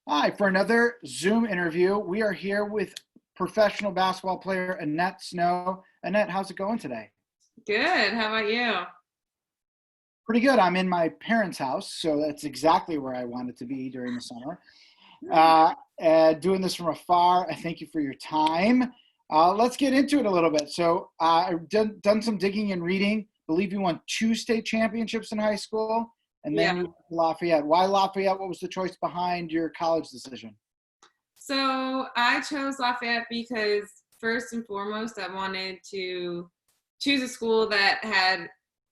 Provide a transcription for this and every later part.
Hi, for another Zoom interview. We are here with professional basketball player Annette Snow. Annette, how's it going today? Good. How about you? Pretty good. I'm in my parents' house, so that's exactly where I wanted to be during the summer. Nice. Uh, Doing this from afar, I thank you for your time. Let's get into it a little bit. I've done some digging and reading. Believe you won two state championships in high school, and then Yeah. you went to Lafayette. Why Lafayette? What was the choice behind your college decision? So I chose Lafayette because first and foremost, I wanted to choose a school that had,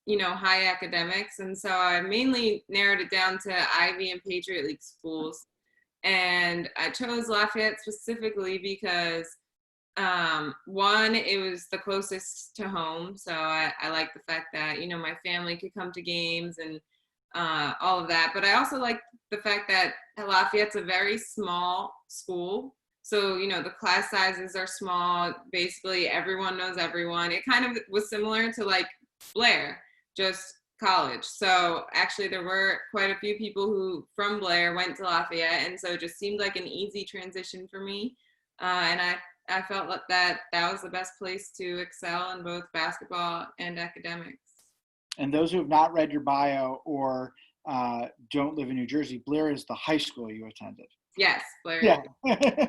high academics. And so I mainly narrowed it down to Ivy and Patriot League schools. And I chose Lafayette specifically because one, it was the closest to home. So I like the fact that, my family could come to games and all of that. But I also like the fact that Lafayette's a very small school. So, the class sizes are small. Basically, everyone knows everyone. It kind of was similar to like Blair, just college. So actually, there were quite a few people who from Blair went to Lafayette. And so it just seemed like an easy transition for me. And I felt like that was the best place to excel in both basketball and academics. And those who have not read your bio or don't live in New Jersey, Blair is the high school you attended. Yes, Blair. Yeah.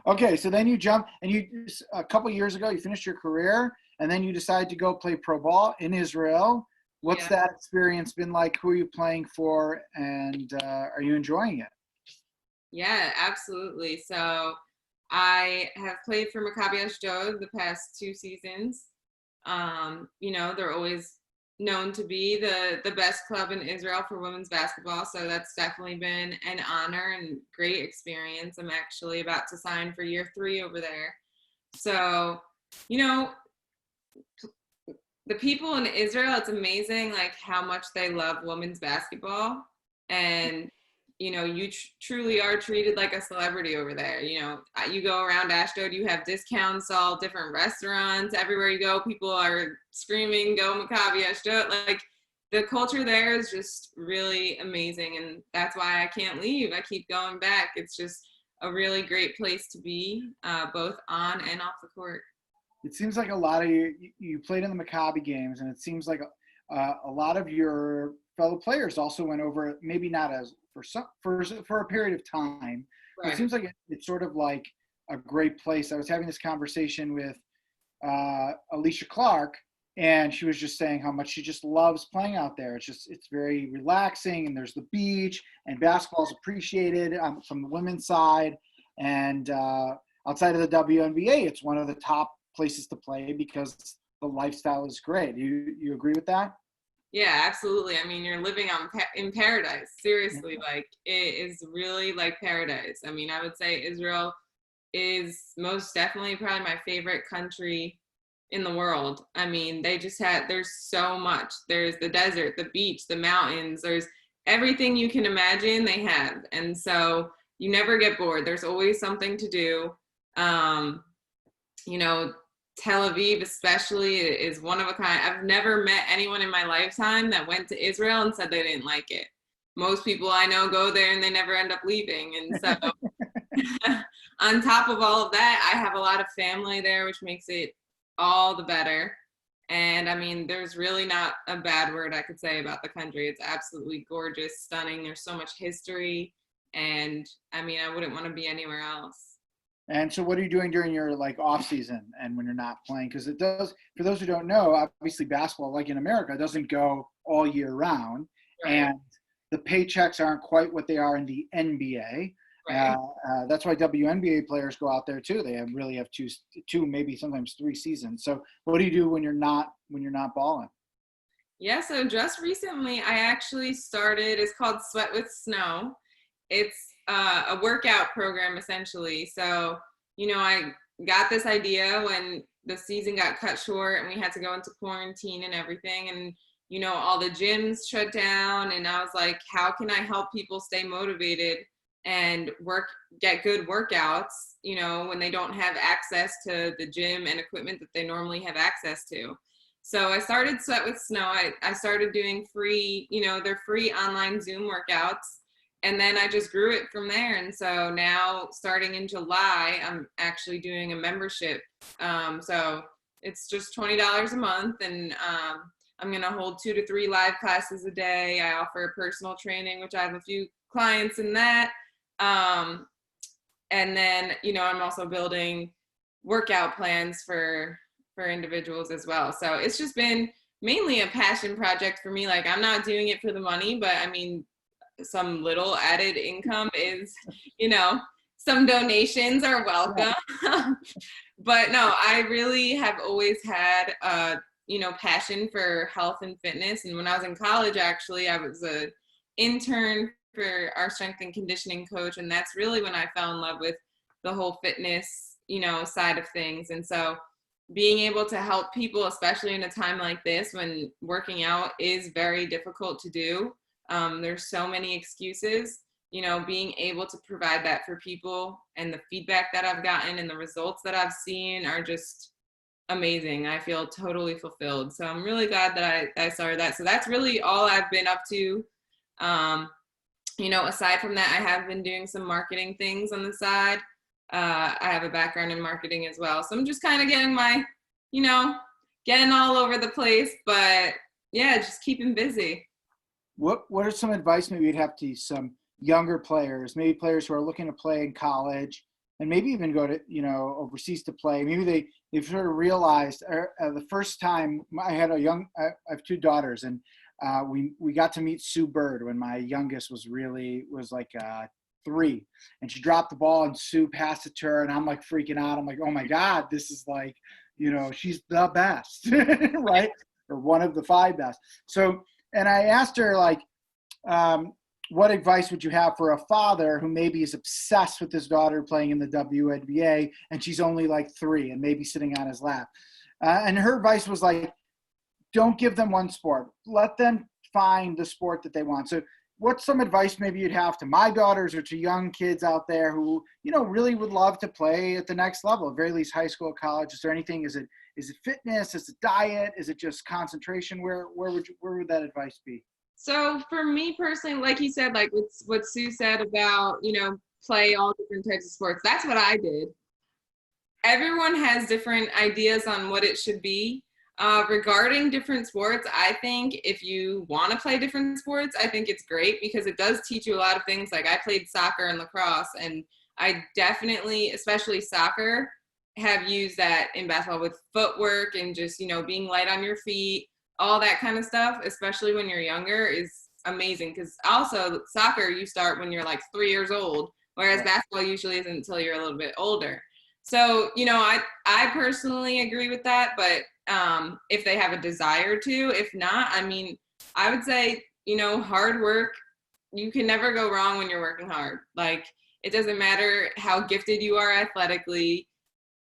Okay, so then you jump, and a couple years ago you finished your career, and then you decided to go play pro ball in Israel. What's Yeah. that experience been like? Who are you playing for, and are you enjoying it? Yeah, absolutely. So I have played for Maccabi Ashdod the past two seasons. They're always known to be the best club in Israel for women's basketball. So that's definitely been an honor and great experience. I'm actually about to sign for year 3 over there. So, you know, the people in Israel, it's amazing like how much they love women's basketball. And you truly are treated like a celebrity over there. You go around Ashdod, you have discounts, all different restaurants. Everywhere you go, people are screaming, "Go Maccabi Ashdod!" Like the culture there is just really amazing, and that's why I can't leave. I keep going back. It's just a really great place to be, both on and off the court. It seems like a lot of you played in the Maccabi games, and it seems like a lot of your fellow players also went over. Maybe not as for a period of time, but it Right. seems like it's sort of like a great place. I was having this conversation with Alicia Clark, and she was just saying how much she just loves playing out there. It's very relaxing, and there's the beach, and basketball is appreciated from the women's side, and outside of the WNBA, it's one of the top places to play because the lifestyle is great. You agree with that? Yeah, absolutely. I mean, you're living in paradise. Seriously, like it is really like paradise. I mean, I would say Israel is most definitely probably my favorite country in the world. I mean, there's so much. There's the desert, the beach, the mountains, there's everything you can imagine they have. And so you never get bored. There's always something to do. Um, you know, Tel Aviv especially is one of a kind. I've never met anyone in my lifetime that went to Israel and said they didn't like it. Most people I know go there and they never end up leaving. And so on top of all of that, I have a lot of family there, which makes it all the better. And I mean, there's really not a bad word I could say about the country. It's absolutely gorgeous, stunning. There's so much history. And I mean, I wouldn't want to be anywhere else. And so, what are you doing during your like off season and when you're not playing? Because it does, for those who don't know, obviously basketball, like in America, doesn't go all year round, Right, and the paychecks aren't quite what they are in the NBA. right. That's why WNBA players go out there too. They really have two, maybe sometimes 3 seasons. So, what do you do when you're not balling? Yeah, so just recently I actually started, it's called Sweat with Snow. It's a workout program essentially. So, I got this idea when the season got cut short and we had to go into quarantine and everything. And, all the gyms shut down. And I was like, how can I help people stay motivated and get good workouts, when they don't have access to the gym and equipment that they normally have access to. So I started Sweat with Snow. I started doing free, they're free online Zoom workouts. and then I just grew it from there. And so now, starting in July, I'm actually doing a membership. So it's just $20 a month, and I'm going to hold 2 to 3 live classes a day. I offer personal training, which I have a few clients in that. And then, I'm also building workout plans for individuals as well. So it's just been mainly a passion project for me. Like, I'm not doing it for the money, but I mean, some little added income is, some donations are welcome. But no, I really have always had passion for health and fitness. And when I was in college, actually, I was an intern for our strength and conditioning coach. And that's really when I fell in love with the whole fitness, side of things. And so being able to help people, especially in a time like this when working out is very difficult to do, there's so many excuses, being able to provide that for people, and the feedback that I've gotten and the results that I've seen are just amazing. I feel totally fulfilled. So I'm really glad that I started that. So that's really all I've been up to. Aside from that, I have been doing some marketing things on the side. I have a background in marketing as well. So I'm just kind of getting getting all over the place, but yeah, just keeping busy. What are some advice maybe you'd have to some younger players, maybe players who are looking to play in college and maybe even go to, overseas to play? Maybe they've sort of realized the first time I have 2 daughters, and we got to meet Sue Bird when my youngest was like 3, and she dropped the ball and Sue passed it to her, and I'm like freaking out. I'm like, oh my God, this is like, she's the best, right? Or one of the 5 best. So, and I asked her, like, what advice would you have for a father who maybe is obsessed with his daughter playing in the WNBA, and she's only like 3 and maybe sitting on his lap? And her advice was like, don't give them one sport. Let them find the sport that they want. So what's some advice maybe you'd have to my daughters or to young kids out there who, really would love to play at the next level, at very least high school, college? Is there anything? Is it fitness? Is it diet? Is it just concentration? Where would that advice be? So for me personally, like you said, like what Sue said about, play all different types of sports, that's what I did. Everyone has different ideas on what it should be. Regarding different sports, I think if you want to play different sports, I think it's great because it does teach you a lot of things. Like, I played soccer and lacrosse, and I definitely, especially soccer, have used that in basketball with footwork and just, being light on your feet, all that kind of stuff, especially when you're younger, is amazing. Because also soccer, you start when you're like 3 years old, whereas basketball usually isn't until you're a little bit older. So, I personally agree with that, but if they have a desire to. If not, I mean, I would say, hard work, you can never go wrong when you're working hard. Like, it doesn't matter how gifted you are athletically.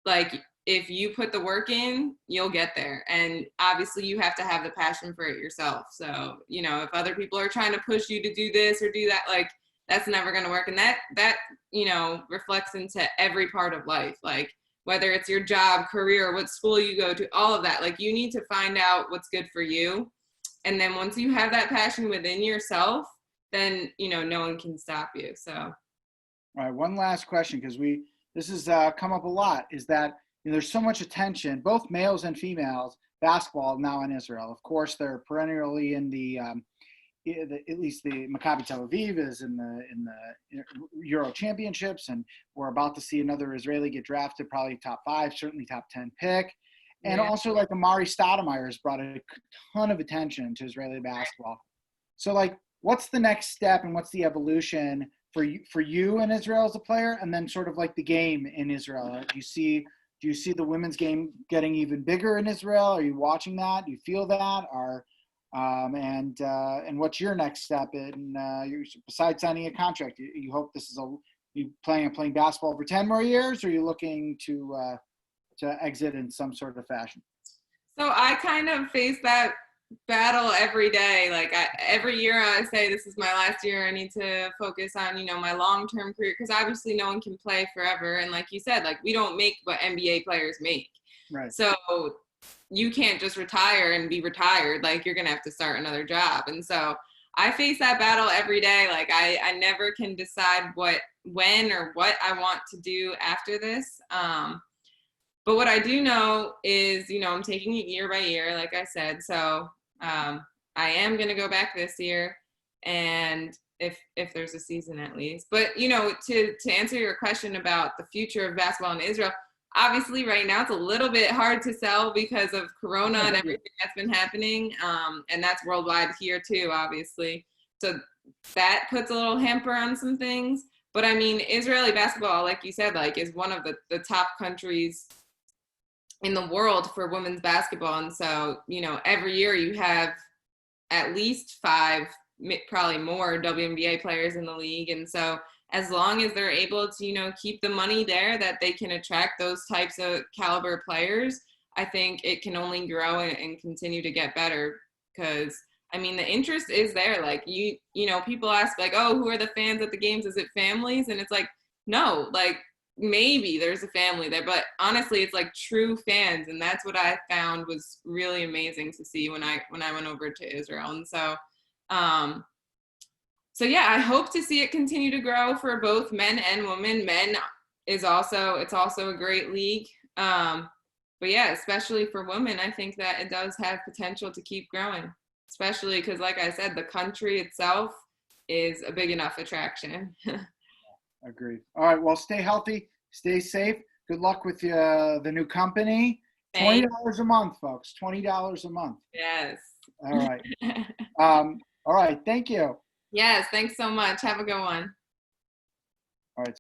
Like, if you put the work in, you'll get there. And obviously you have to have the passion for it yourself. So, if other people are trying to push you to do this or do that, like, that's never going to work. And that, reflects into every part of life. Like, whether it's your job, career, what school you go to, all of that. Like, you need to find out what's good for you. And then once you have that passion within yourself, then, no one can stop you. So. All right. One last question, because this has come up a lot, is that there's so much attention, both males and females, basketball now in Israel. Of course, they're perennially in at least the Maccabi Tel Aviv is in the Euro Championships, and we're about to see another Israeli get drafted, probably top 5, certainly top 10 pick. And also, like, Amari Stoudemire has brought a ton of attention to Israeli basketball. So, like, what's the next step and what's the evolution for you in Israel as a player, and then sort of like the game in Israel? Do you see the women's game getting even bigger in Israel? Are you watching that? Do you feel that? And what's your next step in besides signing a contract? You hope this is you playing basketball for 10 more years, or are you looking to exit in some sort of fashion? So I kind of face that battle every day. Like, every year I say, this is my last year. I need to focus on, my long-term career, because obviously no one can play forever. And like you said, like, we don't make what NBA players make. Right. So you can't just retire and be retired. Like, you're going to have to start another job. And so I face that battle every day. Like I never can decide when or what I want to do after this. But what I do know is, I'm taking it year by year, like I said. So I am going to go back this year, and if there's a season at least. But, to answer your question about the future of basketball in Israel, obviously right now it's a little bit hard to sell because of Corona and everything that's been happening. And that's worldwide here too, obviously. So that puts a little hamper on some things. But I mean, Israeli basketball, like you said, like is one of the top countries in the world for women's basketball. And so, every year you have at least 5, probably more WNBA players in the league. And so as long as they're able to, keep the money there that they can attract those types of caliber players, I think it can only grow and continue to get better. Because I mean, the interest is there. Like people ask like, oh, who are the fans at the games? Is it families? And it's like, no, like maybe there's a family there, but honestly, it's like true fans. And that's what I found was really amazing to see when I went over to Israel. And so, so yeah, I hope to see it continue to grow for both men and women. Men it's also a great league. But yeah, especially for women, I think that it does have potential to keep growing, especially because, like I said, the country itself is a big enough attraction. Agreed. All right. Well, stay healthy, stay safe. Good luck with the new company. $20 a month, folks. $20 a month. Yes. All right. All right. Thank you. Yes. Thanks so much. Have a good one.